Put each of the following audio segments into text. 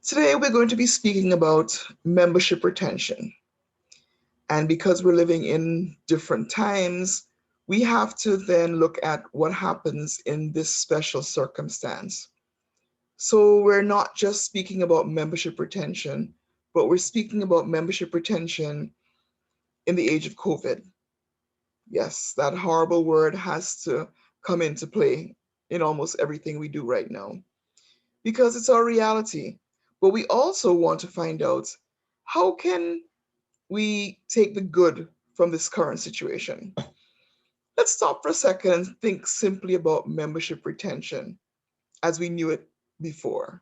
Today, we're going to be speaking about membership retention. And because we're living in different times, we have to then look at what happens in this special circumstance. So, we're not just speaking about membership retention, but we're speaking about membership retention in the age of COVID. Yes, that horrible word has to come into play in almost everything we do right now because it's our reality. But we also want to find out how can we take the good from this current situation. Let's stop for a second and think simply about membership retention as we knew it before.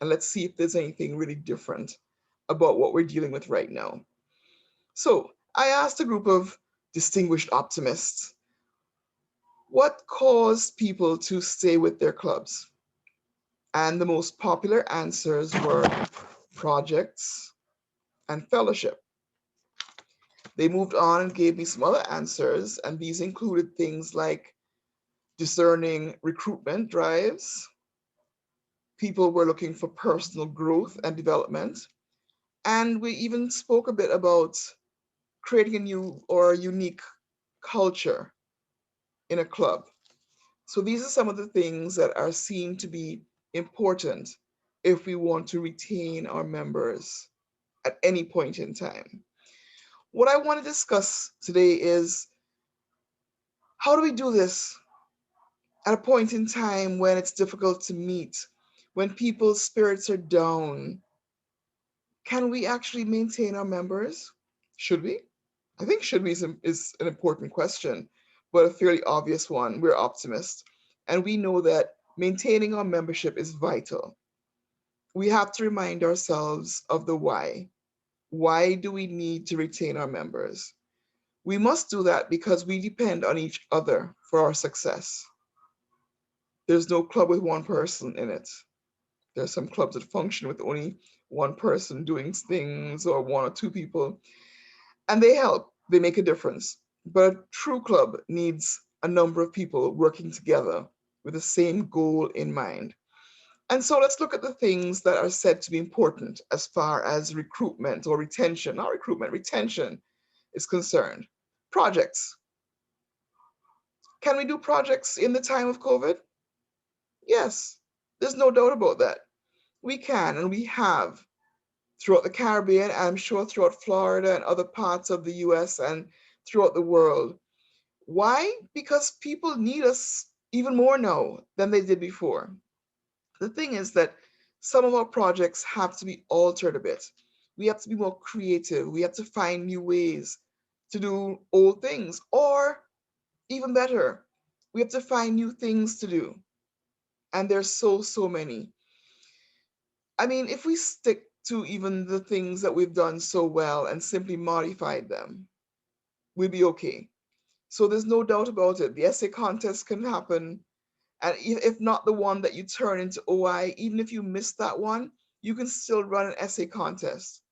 And let's see if there's anything really different about what we're dealing with right now. So, I asked a group of distinguished optimists what caused people to stay with their clubs. And the most popular answers were projects and fellowship. They moved on and gave me some other answers, and these included things like discerning recruitment drives. People were looking for personal growth and development. And we even spoke a bit about creating a new or a unique culture in a club. So these are some of the things that are seen to be important if we want to retain our members at any point in time. What I want to discuss today is how do we do this at a point in time when it's difficult to meet, when people's spirits are down? Can we actually maintain our members? Should we? I think should we is an important question, but a fairly obvious one. We're optimists, and we know that maintaining our membership is vital. We have to remind ourselves of the why. Why do we need to retain our members? We must do that because we depend on each other for our success. There's no club with one person in it. There's some clubs that function with only one person doing things or one or two people, and they help, they make a difference. But a true club needs a number of people working together with the same goal in mind. And so let's look at the things that are said to be important as far as recruitment or retention, not recruitment, retention is concerned. Projects. Can we do projects in the time of COVID? Yes, there's no doubt about that. We can and we have throughout the Caribbean, and I'm sure throughout Florida and other parts of the US and throughout the world. Why? Because people need us even more now than they did before. The thing is that some of our projects have to be altered a bit. We have to be more creative. We have to find new ways to do old things, or even better, we have to find new things to do. And there's so many. I mean, if we stick to even the things that we've done so well and simply modified them, we'll be okay. So there's no doubt about it. The essay contest can happen. And if not the one that you turn into OI, even if you miss that one, you can still run an essay contest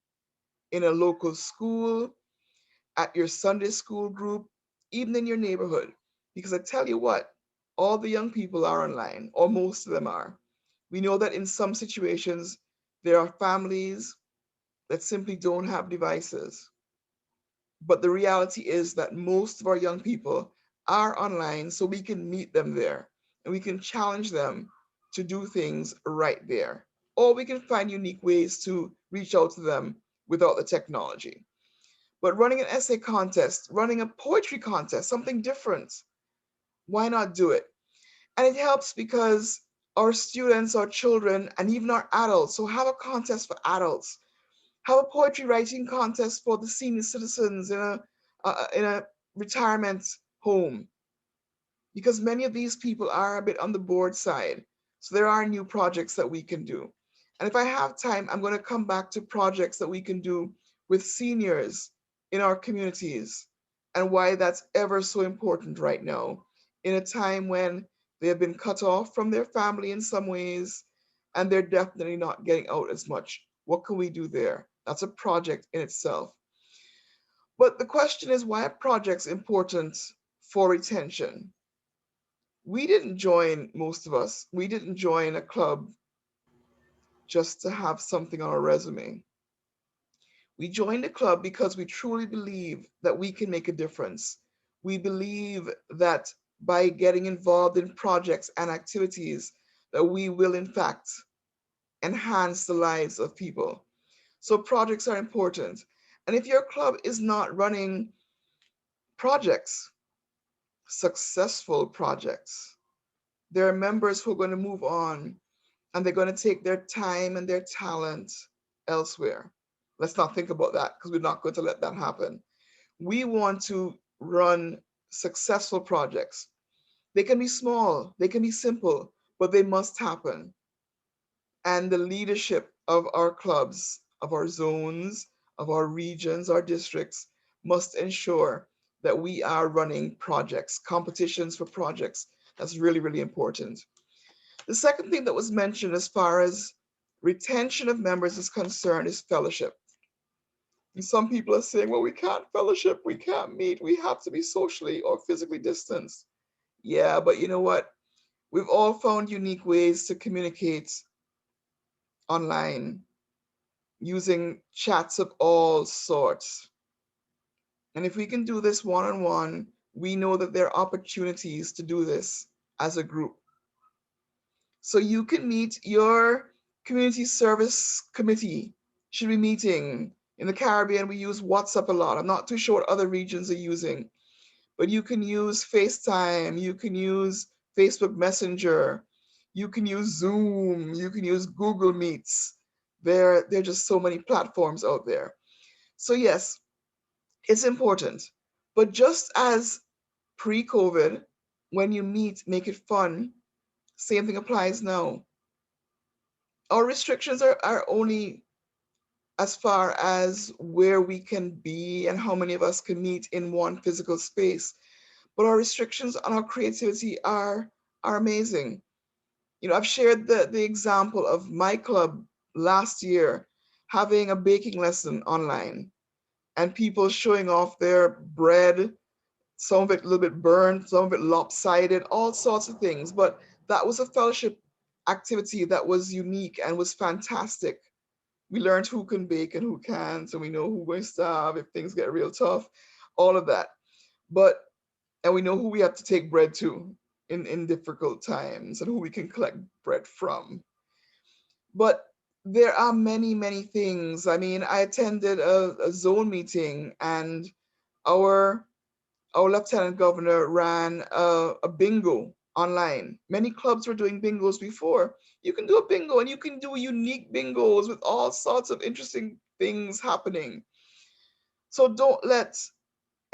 in a local school, at your Sunday school group, even in your neighborhood. Because I tell you what, all the young people are online, or most of them are. We know that in some situations, there are families that simply don't have devices. But the reality is that most of our young people are online, so we can meet them there and we can challenge them to do things right there. Or we can find unique ways to reach out to them without the technology. But running an essay contest, running a poetry contest, something different, why not do it? And it helps because our students, our children, and even our adults, so have a contest for adults, have a poetry writing contest for the senior citizens in a retirement home, because many of these people are a bit on the board side. So there are new projects that we can do. And if I have time, I'm going to come back to projects that we can do with seniors in our communities and why that's ever so important right now in a time when they have been cut off from their family in some ways and they're definitely not getting out as much. What can we do there? That's a project in itself. But the question is, why are projects important for retention? We didn't join, most of us, we didn't join a club just to have something on our resume. We joined the club because we truly believe that we can make a difference. We believe that by getting involved in projects and activities, that we will in fact enhance the lives of people. So projects are important. And if your club is not running projects, successful projects, there are members who are going to move on and they're going to take their time and their talent elsewhere. Let's not think about that because we're not going to let that happen. We want to run successful projects. They can be small, they can be simple, but they must happen. And the leadership of our clubs, of our zones, of our regions, our districts must ensure that we are running projects, competitions for projects. That's really, really important. The second thing that was mentioned as far as retention of members is concerned is fellowship. And some people are saying, well, we can't fellowship, we can't meet, we have to be socially or physically distanced. Yeah, but you know what? We've all found unique ways to communicate online using chats of all sorts. And if we can do this one on one, we know that there are opportunities to do this as a group. So you can meet your community service committee, should be meeting. In the Caribbean, we use WhatsApp a lot. I'm not too sure what other regions are using, but you can use FaceTime, you can use Facebook Messenger, you can use Zoom, you can use Google Meets. There are just so many platforms out there. So, yes, it's important. But just as pre COVID, when you meet, make it fun, same thing applies now. Our restrictions are only as far as where we can be and how many of us can meet in one physical space. But our restrictions on our creativity are amazing. You know, I've shared the example of my club last year having a baking lesson online and people showing off their bread, some of it a little bit burned, some of it lopsided, all sorts of things. But that was a fellowship activity that was unique and was fantastic. We learned who can bake and who can't, and we know who will starve if things get real tough, all of that. But and we know who we have to take bread to in difficult times and who we can collect bread from. But there are many, many things. I mean, I attended a zone meeting and our our lieutenant governor ran a bingo online. Many clubs were doing bingos before. You can do a bingo and you can do unique bingos with all sorts of interesting things happening. So don't let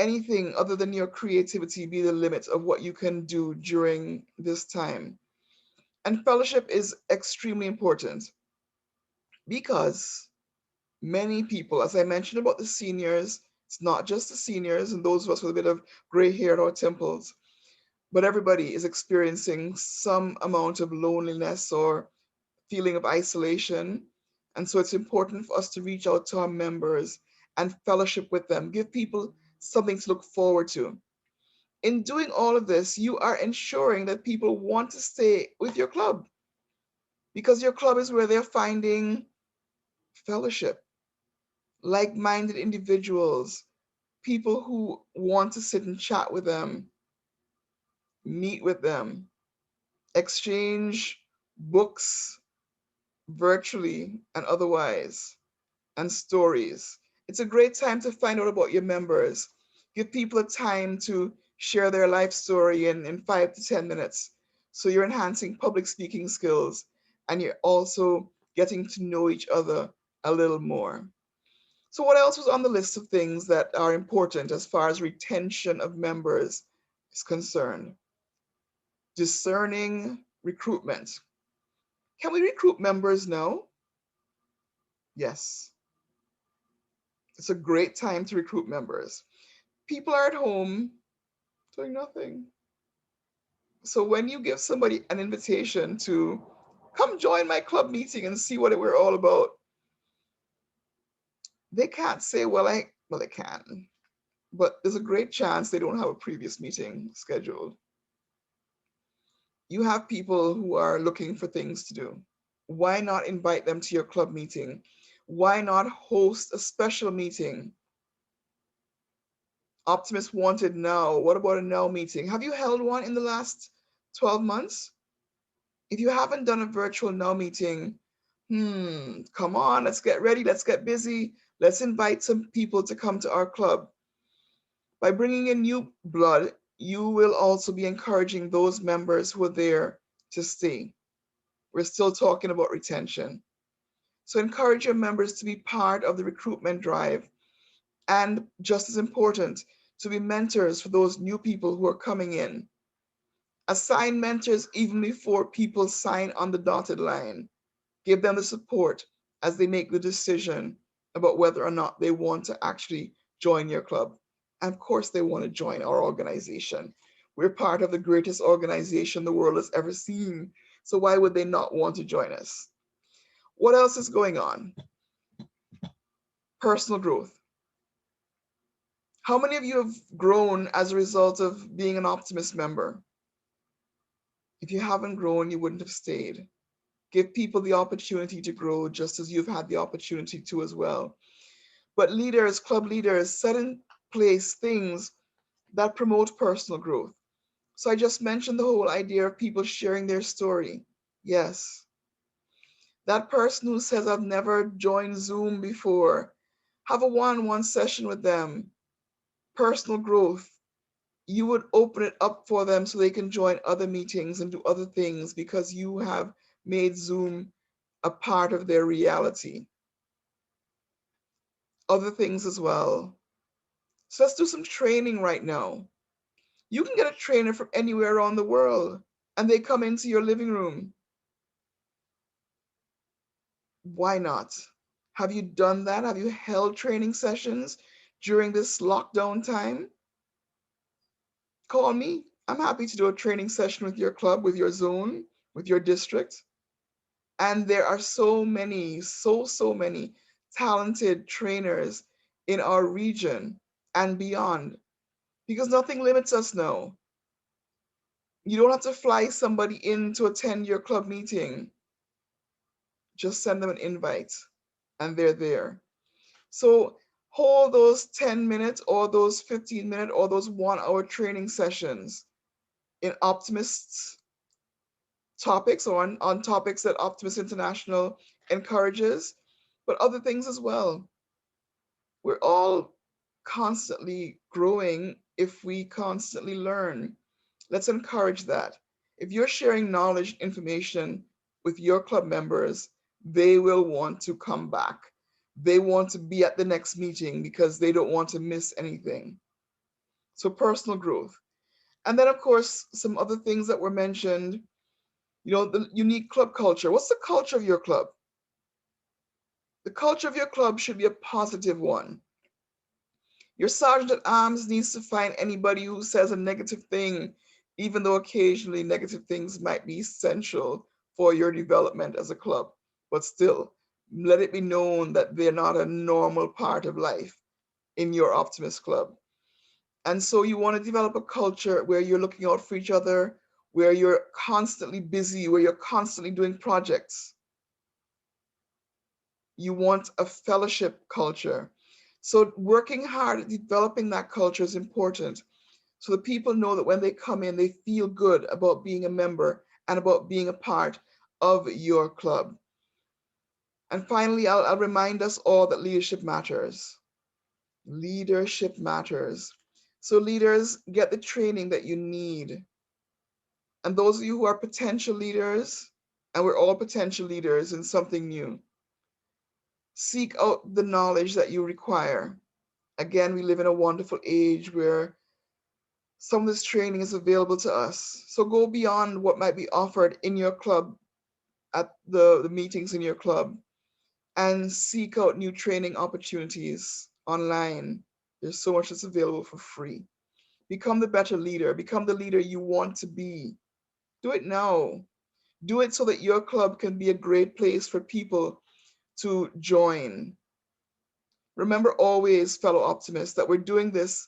anything other than your creativity be the limit of what you can do during this time. And fellowship is extremely important because many people, as I mentioned about the seniors, it's not just the seniors and those of us with a bit of gray hair at our temples, but everybody is experiencing some amount of loneliness or feeling of isolation. And so it's important for us to reach out to our members and fellowship with them, give people something to look forward to. In doing all of this, you are ensuring that people want to stay with your club because your club is where they're finding fellowship, like minded individuals, people who want to sit and chat with them, meet with them, exchange books virtually and otherwise, and stories. It's a great time to find out about your members. Give people a time to share their life story in 5 to 10 minutes. So you're enhancing public speaking skills and you're also getting to know each other a little more. So, what else was on the list of things that are important as far as retention of members is concerned? Discerning recruitment. Can we recruit members now? Yes. It's a great time to recruit members. People are at home doing nothing. So when you give somebody an invitation to come join my club meeting and see what we're all about, they can't say, well, they can, but there's a great chance they don't have a previous meeting scheduled. You have people who are looking for things to do. Why not invite them to your club meeting? Why not host a special meeting? Optimist wanted now. What about a now meeting? Have you held one in the last 12 months? If you haven't done a virtual now meeting, come on, let's get ready, let's get busy. Let's invite some people to come to our club. By bringing in new blood, you will also be encouraging those members who are there to stay. We're still talking about retention. So encourage your members to be part of the recruitment drive, and just as important, to be mentors for those new people who are coming in. Assign mentors even before people sign on the dotted line. Give them the support as they make the decision about whether or not they want to actually join your club. And of course, they want to join our organization. We're part of the greatest organization the world has ever seen. So why would they not want to join us? What else is going on? Personal growth. How many of you have grown as a result of being an Optimist member? If you haven't grown, you wouldn't have stayed. Give people the opportunity to grow just as you've had the opportunity to as well. But leaders, club leaders, set in place things that promote personal growth. So I just mentioned the whole idea of people sharing their story. Yes, that person who says, I've never joined Zoom before, have a one on one session with them. Personal growth. You would open it up for them so they can join other meetings and do other things because you have made Zoom a part of their reality. Other things as well. So let's do some training right now. You can get a trainer from anywhere around the world and they come into your living room. Why not? Have you done that? Have you held training sessions during this lockdown time? Call me. I'm happy to do a training session with your club, with your zone, with your district. And there are so many, so many talented trainers in our region and beyond because nothing limits us now. You don't have to fly somebody in to attend your club meeting. Just send them an invite and they're there. So hold those 10 minutes or those 15-minute or those 1 hour training sessions in Optimist topics or on topics that Optimist International encourages, but other things as well. We're all constantly growing if we constantly learn. Let's encourage that. If you're sharing knowledge, information with your club members, they will want to come back. They want to be at the next meeting because they don't want to miss anything. So, personal growth. And then, of course, some other things that were mentioned, the unique club culture. What's the culture of your club? The culture of your club should be a positive one. Your sergeant at arms needs to find anybody who says a negative thing, even though occasionally negative things might be essential for your development as a club. But still, let it be known that they're not a normal part of life in your Optimist Club. And so you want to develop a culture where you're looking out for each other, where you're constantly busy, where you're constantly doing projects. You want a fellowship culture. So working hard at developing that culture is important. So the people know that when they come in, they feel good about being a member and about being a part of your club. And finally, I'll remind us all that leadership matters. Leadership matters. So leaders, get the training that you need. And those of you who are potential leaders, and we're all potential leaders in something new, seek out the knowledge that you require. Again, we live in a wonderful age where some of this training is available to us. So go beyond what might be offered in your club at the meetings in your club and seek out new training opportunities online. There's so much that's available for free. Become the better leader. Become the leader you want to be. Do it now. Do it so that your club can be a great place for people to join. Remember always, fellow optimists, that we're doing this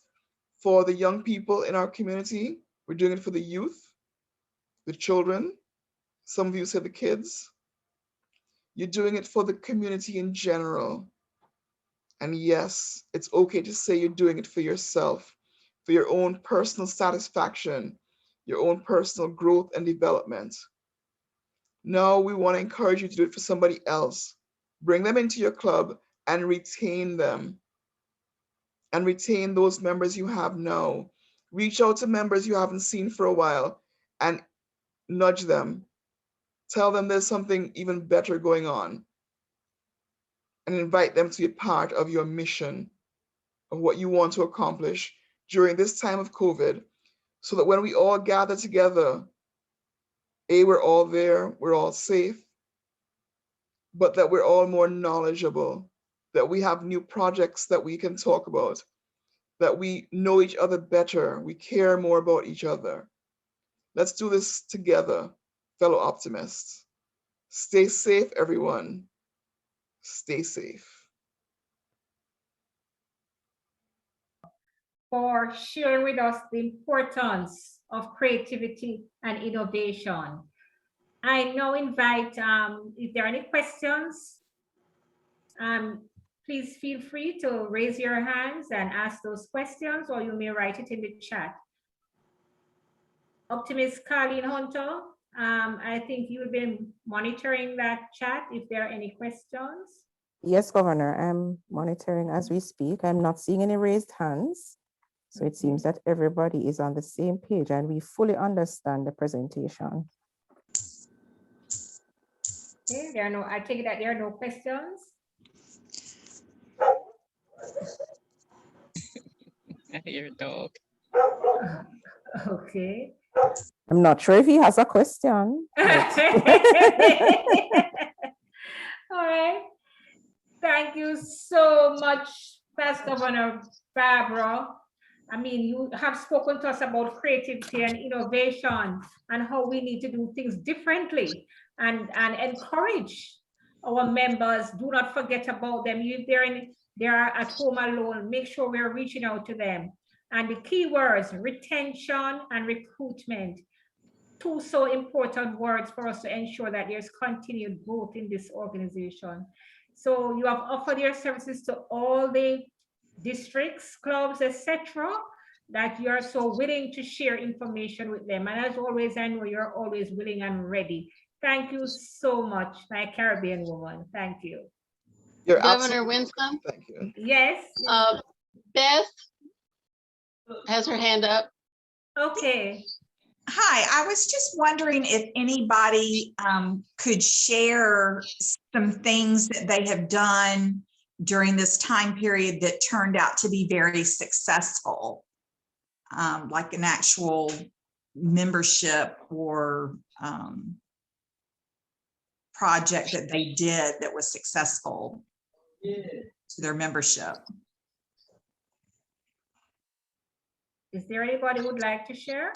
for the young people in our community. We're doing it for the youth, the children. Some of you said the kids. You're doing it for the community in general. And yes, it's okay to say you're doing it for yourself, for your own personal satisfaction, your own personal growth and development. No, we want to encourage you to do it for somebody else. Bring them into your club and retain them, and retain those members you have now. Reach out to members you haven't seen for a while and nudge them. Tell them there's something even better going on, and invite them to be part of your mission of what you want to accomplish during this time of COVID, so that when we all gather together, we're all there, we're all safe, but that we're all more knowledgeable, that we have new projects that we can talk about, that we know each other better, we care more about each other. Let's do this together, fellow optimists. Stay safe, everyone. Stay safe. For sharing with us the importance of creativity and innovation. I now invite, if there are any questions, please feel free to raise your hands and ask those questions, or you may write it in the chat. Optimist Carleen Hunter, I think you've been monitoring that chat, if there are any questions. Yes, Governor, I'm monitoring as we speak. I'm not seeing any raised hands. So it seems that everybody is on the same page and we fully understand the presentation. Okay, I take it that there are no questions. Your dog. Okay. I'm not sure if he has a question. All right. Thank you so much, Past Governor Barbara. I mean, you have spoken to us about creativity and innovation and how we need to do things differently and encourage our members. Do not forget about them. If they're at home alone, make sure we're reaching out to them. And the key words, retention and recruitment. Two so important words for us to ensure that there's continued growth in this organization. So you have offered your services to all the districts, clubs, etc., that you are so willing to share information with them. And as always, I know you're always willing and ready. Thank you so much, my Caribbean woman. Thank you. You're Governor Winsome. Thank you. Yes. Beth has her hand up. Okay. Hi, I was just wondering if anybody could share some things that they have done during this time period that turned out to be very successful, like an actual membership or project that they did that was successful to their membership. Is there anybody who would like to share?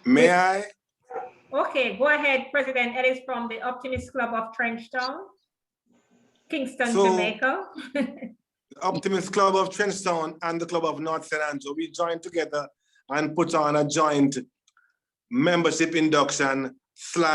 May I? Okay, go ahead, President Ellis from the Optimist Club of Trenchtown, Kingston, Jamaica. Optimist Club of Trenchtown and the Club of North San Antonio, we joined together and put on a joint membership induction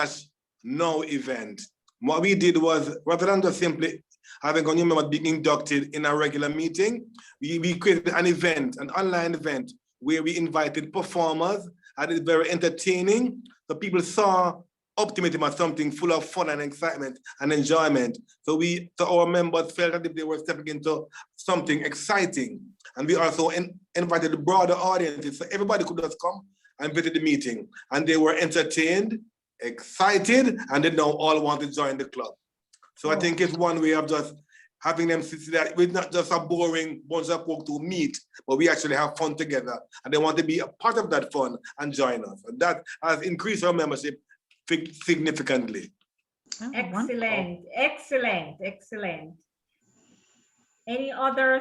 / no event. What we did was, rather than just simply having a new member being inducted in a regular meeting, we created an event, an online event, where we invited performers, and it's very entertaining. The people saw optimism as something full of fun and excitement and enjoyment. So our members felt as if they were stepping into something exciting. And we also invited the broader audiences, so everybody could just come and visit the meeting. And they were entertained, excited, and they now all want to join the club. So I think it's one way of just having them see that we're not just a boring bunch of folk to meet, but we actually have fun together. And they want to be a part of that fun and join us. And that has increased our membership significantly. Oh, excellent, excellent, excellent. Any other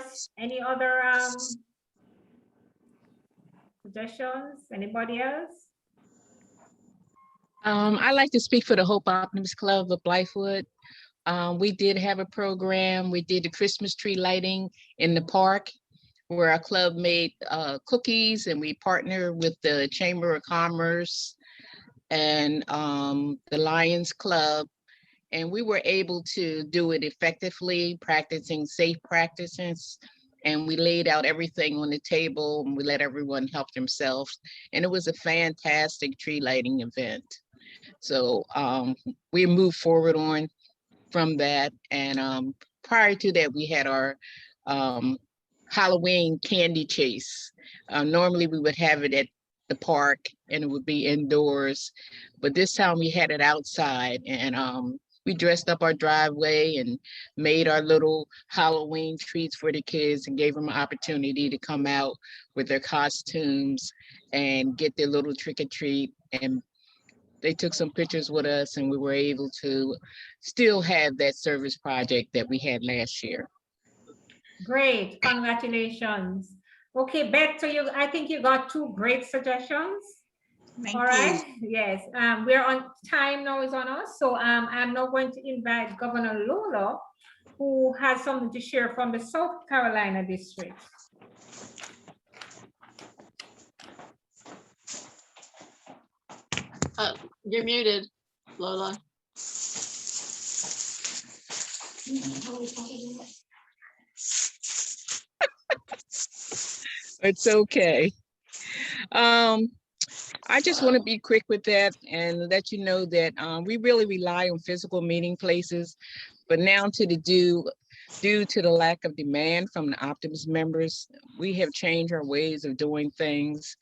suggestions? Anybody else? I like to speak for the Hope Optimist Club of Blythewood. We did have a program. We did the Christmas tree lighting in the park where our club made cookies, and we partnered with the Chamber of Commerce and the Lions Club. And we were able to do it effectively, practicing safe practices. And we laid out everything on the table and we let everyone help themselves. And it was a fantastic tree lighting event. So we moved forward on from that. And prior to that, we had our Halloween candy chase. Normally we would have it at the park and it would be indoors, but this time we had it outside, and we dressed up our driveway and made our little Halloween treats for the kids and gave them an opportunity to come out with their costumes and get their little trick or treat. And they took some pictures with us, and we were able to still have that service project that we had last year. Great, congratulations. Okay, back to you. I think you got 2 great suggestions. Thank All you. right, yes, we're on time now is on us. So I'm now going to invite Governor Lola, who has something to share from the South Carolina district. You're muted, Lola. It's okay. I just want to be quick with that and let you know that we really rely on physical meeting places, but now due to the lack of demand from the Optimus members, we have changed our ways of doing things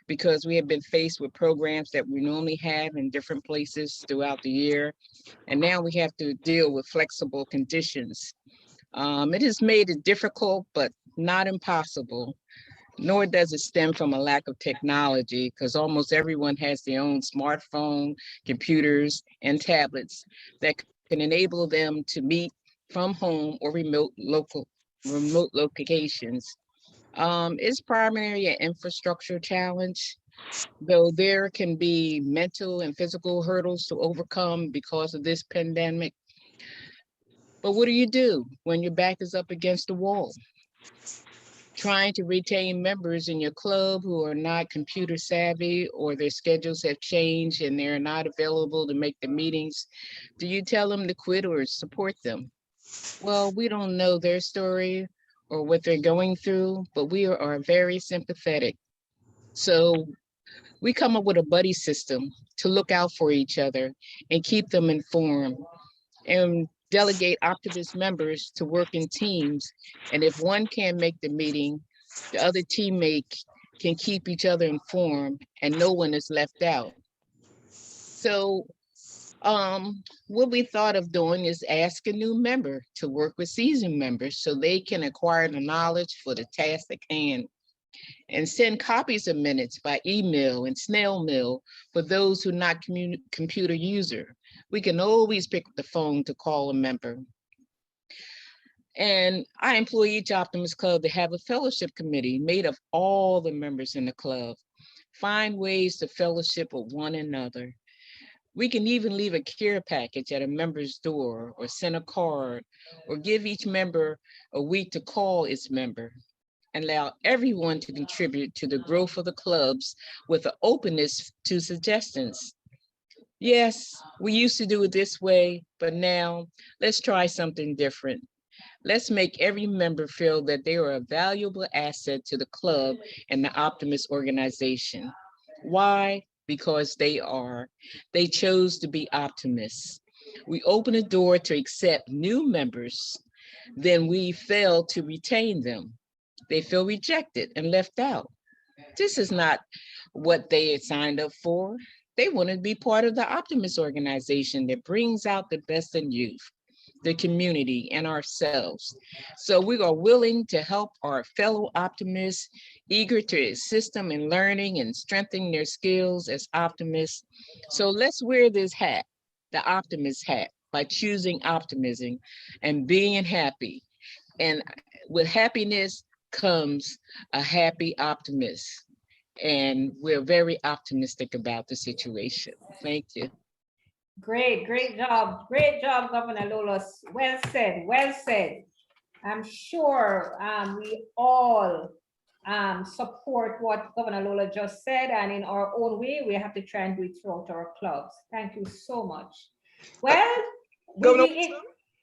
because we have been faced with programs that we normally have in different places throughout the year. And now we have to deal with flexible conditions. It has made it difficult, but not impossible. Nor does it stem from a lack of technology, because almost everyone has their own smartphone, computers, and tablets that can enable them to meet from home or remote locations. It's primarily an infrastructure challenge, though there can be mental and physical hurdles to overcome because of this pandemic. But what do you do when your back is up against the wall? Trying to retain members in your club who are not computer savvy or their schedules have changed and they're not available to make the meetings. Do you tell them to quit or support them? Well, we don't know their story or what they're going through, but we are very sympathetic. So we come up with a buddy system to look out for each other and keep them informed, and delegate Optimus members to work in teams. And if one can't make the meeting, the other teammate can keep each other informed and no one is left out. So what we thought of doing is ask a new member to work with seasoned members so they can acquire the knowledge for the task at hand, and send copies of minutes by email and snail mail for those who are not computer user. We can always pick up the phone to call a member. And I employ each Optimus Club to have a fellowship committee made of all the members in the club. Find ways to fellowship with one another. We can even leave a care package at a member's door, or send a card, or give each member a week to call its member, and allow everyone to contribute to the growth of the clubs with an openness to suggestions. Yes, we used to do it this way, but now let's try something different. Let's make every member feel that they are a valuable asset to the club and the Optimus organization. Why? Because they are. They chose to be Optimists. We open a door to accept new members, then we fail to retain them. They feel rejected and left out. This is not what they had signed up for. They want to be part of the Optimus organization that brings out the best in youth, the community, and ourselves. So we are willing to help our fellow optimists, eager to assist them in learning and strengthening their skills as optimists. So let's wear this hat, the optimist hat, by choosing optimism and being happy. And with happiness comes a happy optimist. And we're very optimistic about the situation. Thank you. Great, great job, Governor Lola. Well said, well said. I'm sure we all support what Governor Lola just said, and in our own way, we have to try and do it throughout our clubs. Thank you so much. Well, Governor,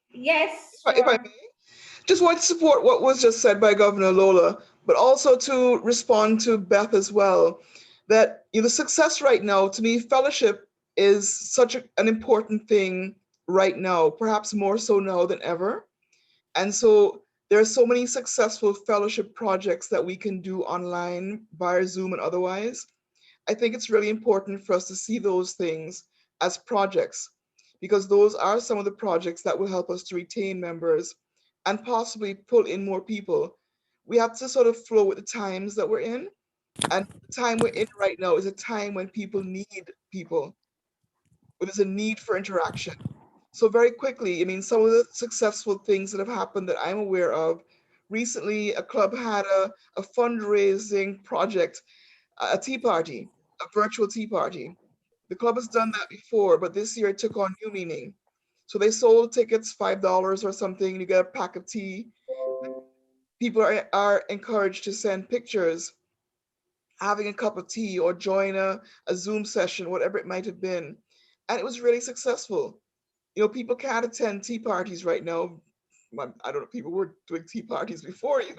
yes, if I sure. may, just want to support what was just said by Governor Lola, but also to respond to Beth as well, that the success right now, to me, fellowship is such an important thing right now, perhaps more so now than ever. And so there are so many successful fellowship projects that we can do online via Zoom and otherwise. I think it's really important for us to see those things as projects, because those are some of the projects that will help us to retain members and possibly pull in more people. We have to sort of flow with the times that we're in. And the time we're in right now is a time when people need people, where there's a need for interaction. So very quickly, I mean, some of the successful things that have happened that I'm aware of, recently a club had a fundraising project, a tea party, a virtual tea party. The club has done that before, but this year it took on new meaning. So they sold tickets, $5 or something, you get a pack of tea. People are encouraged to send pictures, having a cup of tea or join a Zoom session, whatever it might have been. And it was really successful. People can't attend tea parties right now. I don't know, people were doing tea parties before even,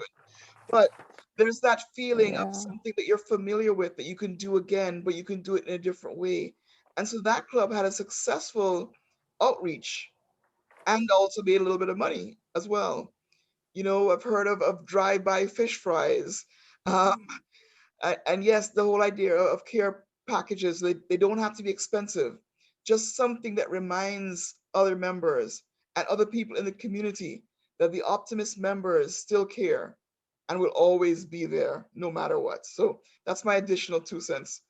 but there's that feeling of Yeah. something that you're familiar with that you can do again, but you can do it in a different way. And so that club had a successful outreach and also made a little bit of money as well. I've heard of drive-by fish fries. Um, and yes, the whole idea of care packages, they don't have to be expensive. Just something that reminds other members and other people in the community that the Optimist members still care and will always be there no matter what. So that's my additional 2 cents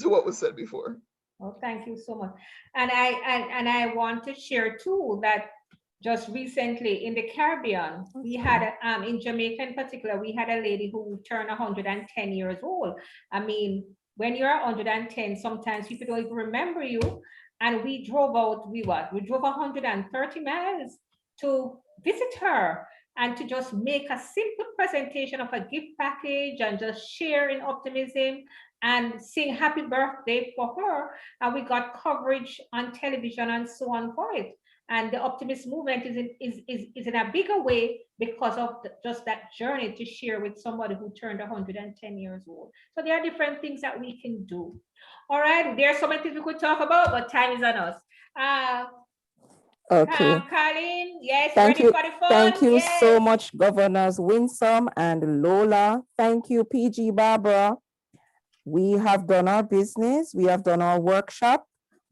to what was said before. Oh, thank you so much. And I want to share too that just recently in the Caribbean, we had in Jamaica in particular, we had a lady who turned 110 years old. I mean, when you're 110, sometimes people don't even remember you. And we drove out, we drove 130 miles to visit her and to just make a simple presentation of a gift package and just share in optimism and sing happy birthday for her. And we got coverage on television and so on for it. And the Optimist movement is in a bigger way because of just that journey to share with somebody who turned 110 years old. So there are different things that we can do. All right, there are so many things we could talk about, but time is on us. Okay. Colleen, yes, Thank ready you. for the fun? Thank you Yes. so much, Governors Winsome and Lola. Thank you, PG Barbara. We have done our business. We have done our workshop.